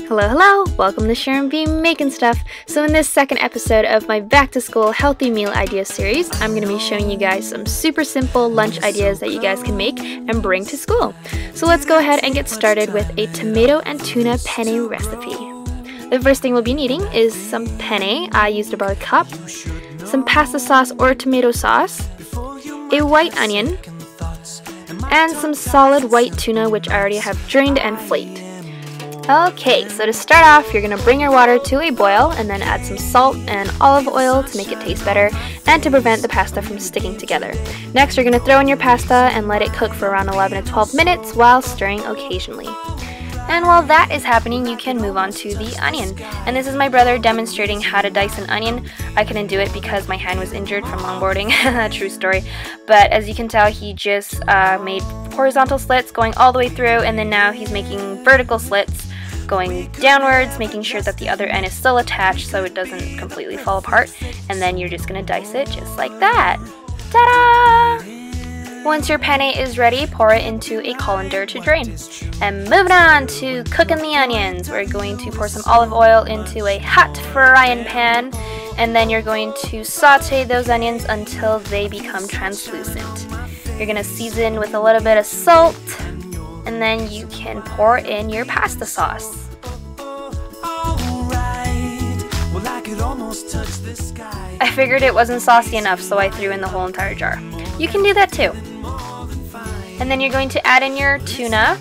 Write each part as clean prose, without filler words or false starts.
Hello, welcome to SharonBeMakinStuff. So in this second episode of my back to school healthy meal idea series, I'm going to be showing you guys some super simple lunch ideas that you guys can make and bring to school. So let's go ahead and get started with a tomato and tuna penne recipe. The first thing we'll be needing is some penne. I used about a cup, some pasta sauce or tomato sauce, a white onion, and some solid white tuna which I already have drained and flaked. Okay, so to start off, you're going to bring your water to a boil and then add some salt and olive oil to make it taste better and to prevent the pasta from sticking together. Next, you're going to throw in your pasta and let it cook for around 11 to 12 minutes while stirring occasionally. And while that is happening, you can move on to the onion. And this is my brother demonstrating how to dice an onion. I couldn't do it because my hand was injured from longboarding, true story. But as you can tell, he just made horizontal slits going all the way through, and then now he's making vertical slits going downwards, making sure that the other end is still attached so it doesn't completely fall apart. And then you're just going to dice it just like that. Ta-da! Once your penne is ready, pour it into a colander to drain. And moving on to cooking the onions, we're going to pour some olive oil into a hot frying pan, and then you're going to saute those onions until they become translucent. You're going to season with a little bit of salt, and then you can pour in your pasta sauce. I figured it wasn't saucy enough, so I threw in the whole entire jar. You can do that too. And then you're going to add in your tuna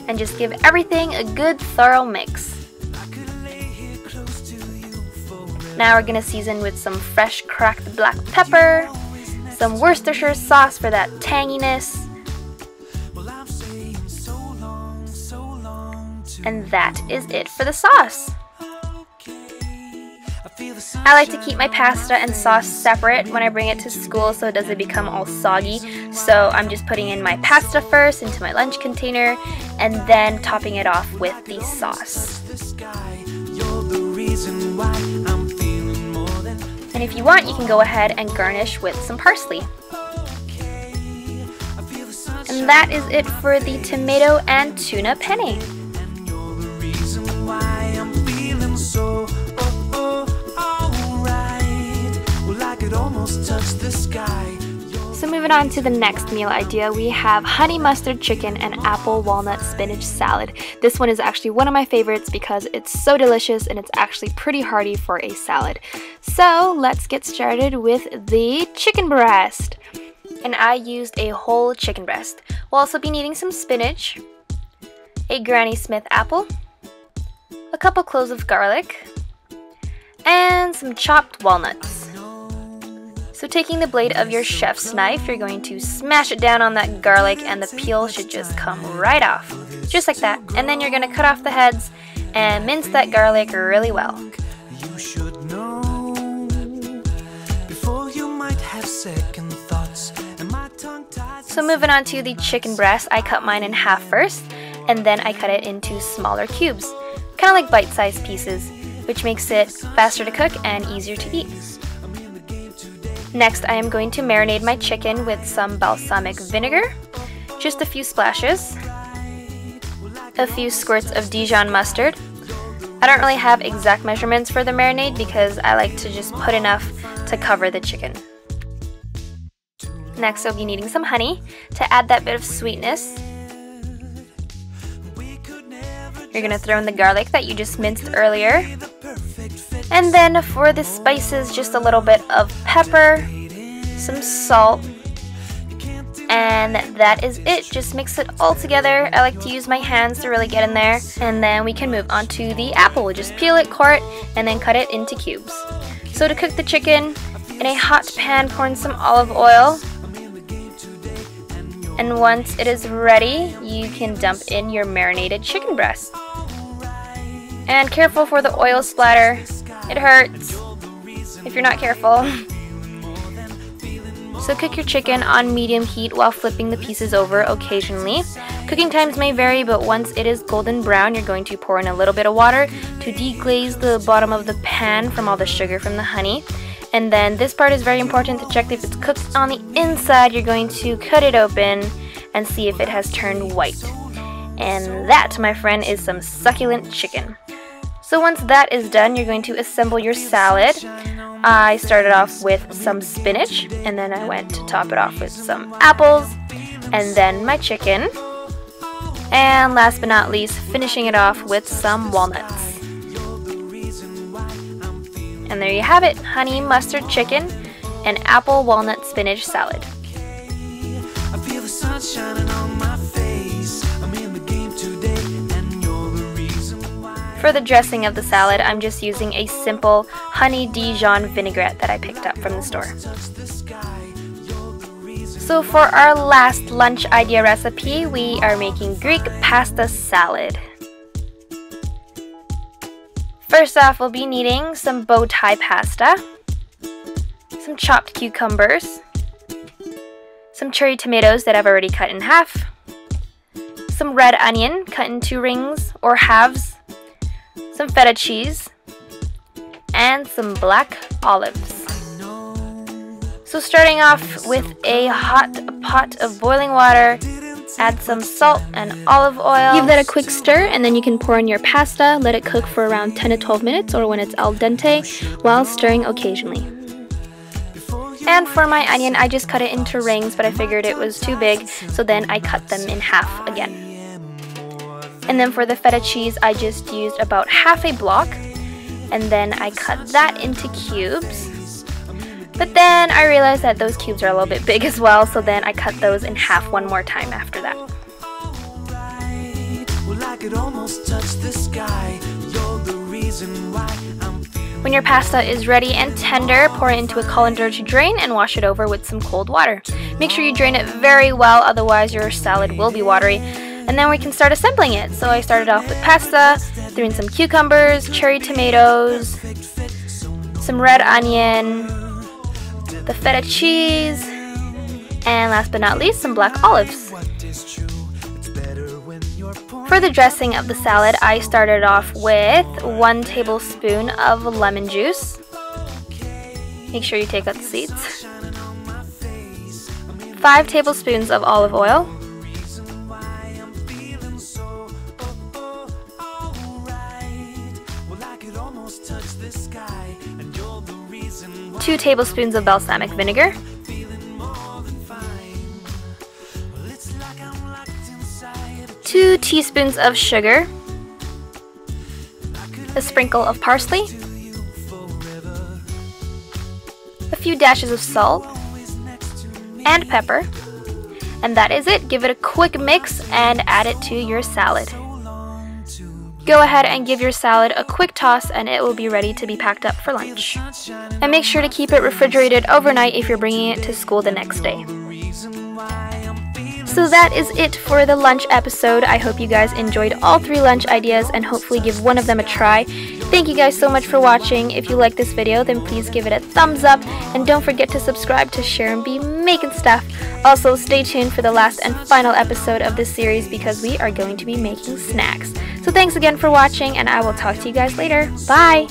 and just give everything a good thorough mix. Now we're going to season with some fresh cracked black pepper, some Worcestershire sauce for that tanginess, and that is it for the sauce. I like to keep my pasta and sauce separate when I bring it to school so it doesn't become all soggy. So I'm just putting in my pasta first into my lunch container and then topping it off with the sauce. And if you want, you can go ahead and garnish with some parsley. And that is it for the tomato and tuna penne. So moving on to the next meal idea, we have honey mustard chicken and apple walnut spinach salad. This one is actually one of my favorites because it's so delicious and it's actually pretty hearty for a salad. So let's get started with the chicken breast. And I used a whole chicken breast. We'll also be needing some spinach, a Granny Smith apple, a couple cloves of garlic, and some chopped walnuts. So taking the blade of your chef's knife, you're going to smash it down on that garlic and the peel should just come right off. Just like that. And then you're going to cut off the heads and mince that garlic really well. So moving on to the chicken breast, I cut mine in half first and then I cut it into smaller cubes. Kind of like bite-sized pieces, which makes it faster to cook and easier to eat. Next, I am going to marinate my chicken with some balsamic vinegar, just a few splashes, a few squirts of Dijon mustard. I don't really have exact measurements for the marinade because I like to just put enough to cover the chicken. Next, I'll be needing some honey to add that bit of sweetness. You're going to throw in the garlic that you just minced earlier. And then for the spices, just a little bit of pepper, some salt, and that is it. Just mix it all together. I like to use my hands to really get in there. And then we can move on to the apple. Just peel it, core it, and then cut it into cubes. So to cook the chicken, in a hot pan, pour in some olive oil. And once it is ready, you can dump in your marinated chicken breast. And careful for the oil splatter. It hurts if you're not careful. So cook your chicken on medium heat while flipping the pieces over occasionally. Cooking times may vary, but once it is golden brown, you're going to pour in a little bit of water to deglaze the bottom of the pan from all the sugar from the honey. And then this part is very important to check if it's cooked on the inside. You're going to cut it open and see if it has turned white. And that, my friend, is some succulent chicken. So once that is done, you're going to assemble your salad. I started off with some spinach, and then I went to top it off with some apples, and then my chicken. And last but not least, finishing it off with some walnuts. And there you have it, honey mustard chicken and apple walnut spinach salad. For the dressing of the salad, I'm just using a simple honey Dijon vinaigrette that I picked up from the store. So for our last lunch idea recipe, we are making Greek pasta salad. First off, we'll be needing some bow tie pasta, some chopped cucumbers, some cherry tomatoes that I've already cut in half, some red onion cut into rings or halves, some feta cheese, and some black olives. So starting off with a hot pot of boiling water, add some salt and olive oil. Give that a quick stir, and then you can pour in your pasta, let it cook for around 10 to 12 minutes or when it's al dente, while stirring occasionally. And for my onion, I just cut it into rings, but I figured it was too big, so then I cut them in half again. And then for the feta cheese, I just used about half a block, and then I cut that into cubes. But then I realized that those cubes are a little bit big as well, so then I cut those in half one more time after that. When your pasta is ready and tender, pour it into a colander to drain and wash it over with some cold water. Make sure you drain it very well, otherwise your salad will be watery. And then we can start assembling it. So I started off with pasta, threw in some cucumbers, cherry tomatoes, some red onion, the feta cheese, and last but not least, some black olives. For the dressing of the salad, I started off with 1 tablespoon of lemon juice. Make sure you take out the seeds. 5 tablespoons of olive oil. 2 tablespoons of balsamic vinegar, 2 teaspoons of sugar, a sprinkle of parsley, a few dashes of salt, and pepper. And that is it. Give it a quick mix and add it to your salad. Go ahead and give your salad a quick toss and it will be ready to be packed up for lunch. And make sure to keep it refrigerated overnight if you're bringing it to school the next day. So that is it for the lunch episode. I hope you guys enjoyed all 3 lunch ideas and hopefully give one of them a try. Thank you guys so much for watching. If you like this video, then please give it a thumbs up and don't forget to subscribe to SharonBeMakinStuff. Also, stay tuned for the last and final episode of this series because we are going to be making snacks. So thanks again for watching and I will talk to you guys later. Bye!